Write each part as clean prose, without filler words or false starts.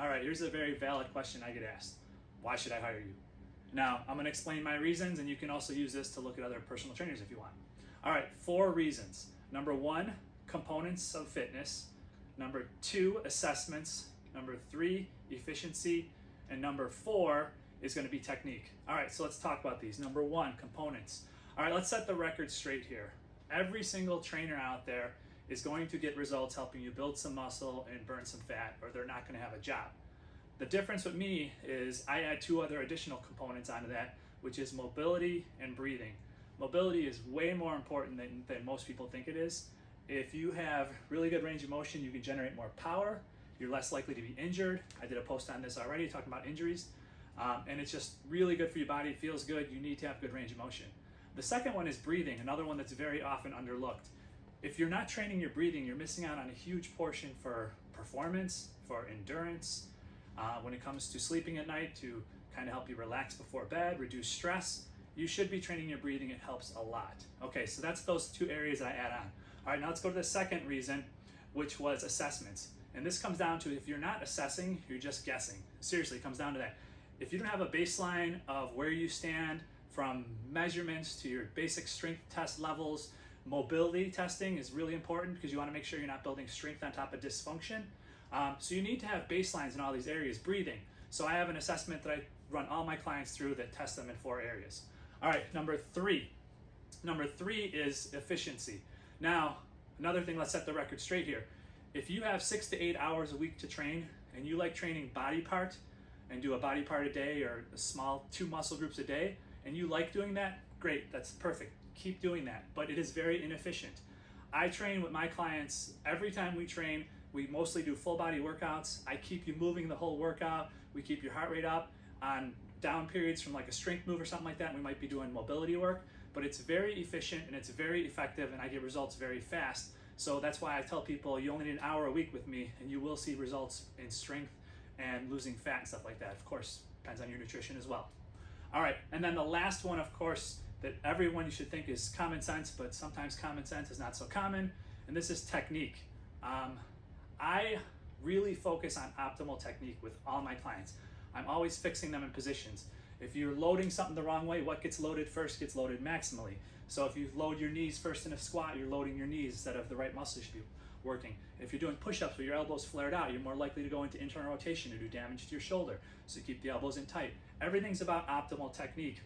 All right, here's a very valid question I get asked. Why should I hire you? Now, I'm gonna explain my reasons, and you can also use this to look at other personal trainers if you want. All right, 4 reasons. Number 1, components of fitness. Number 2, assessments. Number 3, efficiency. And number 4 is gonna be technique. All right, so let's talk about these. Number 1, components. All right, let's set the record straight here. Every single trainer out there is going to get results helping you build some muscle and burn some fat, or they're not gonna have a job. The difference with me is I add 2 other additional components onto that, which is mobility and breathing. Mobility is way more important than most people think it is. If you have really good range of motion, you can generate more power. You're less likely to be injured. I did a post on this already talking about injuries. And it's just really good for your body. It feels good. You need to have good range of motion. The second one is breathing, another one that's very often underlooked. If you're not training your breathing, you're missing out on a huge portion for performance, for endurance, when it comes to sleeping at night, to kind of help you relax before bed, reduce stress. You should be training your breathing. It helps a lot. Okay, so that's those 2 areas that I add on. All right, now let's go to the second reason, which was assessments. And this comes down to if you're not assessing, you're just guessing. Seriously, it comes down to that. If you don't have a baseline of where you stand from measurements to your basic strength test levels, mobility testing is really important because you want to make sure you're not building strength on top of dysfunction. So you need to have baselines in all these areas. Breathing. So I have an assessment that I run all my clients through that test them in 4 areas. All right, number 3. Number 3 is efficiency. Now, another thing, let's set the record straight here. If you have 6 to 8 hours a week to train and you like training body part and do a body part a day or a small 2 muscle groups a day, and you like doing that, great, that's perfect. Keep doing that, but it is very inefficient. I train with my clients. Every time we train, we mostly do full body workouts. I keep you moving the whole workout. We keep your heart rate up. On down periods from like a strength move or something like that, we might be doing mobility work, but it's very efficient and it's very effective, and I get results very fast. So that's why I tell people you only need an hour a week with me and you will see results in strength and losing fat and stuff like that. Of course, depends on your nutrition as well. All right, and then the last one, of course, that everyone you should think is common sense, but sometimes common sense is not so common, and this is technique. I really focus on optimal technique with all my clients. I'm always fixing them in positions. If you're loading something the wrong way, what gets loaded first gets loaded maximally. So if you load your knees first in a squat, you're loading your knees instead of the right muscle should be working. If you're doing push-ups with your elbows flared out, you're more likely to go into internal rotation or do damage to your shoulder. So you keep the elbows in tight. Everything's about optimal technique.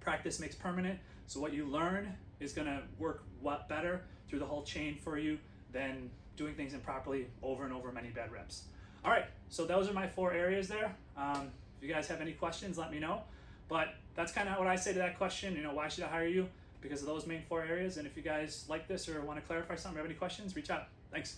Practice makes permanent, so what you learn is gonna work better through the whole chain for you than doing things improperly over and over many bad reps. All right, so those are my 4 areas there. If you guys have any questions, let me know. But that's kind of what I say to that question, why should I hire you? Because of those main 4 areas. And if you guys like this or want to clarify something or have any questions, reach out. Thanks.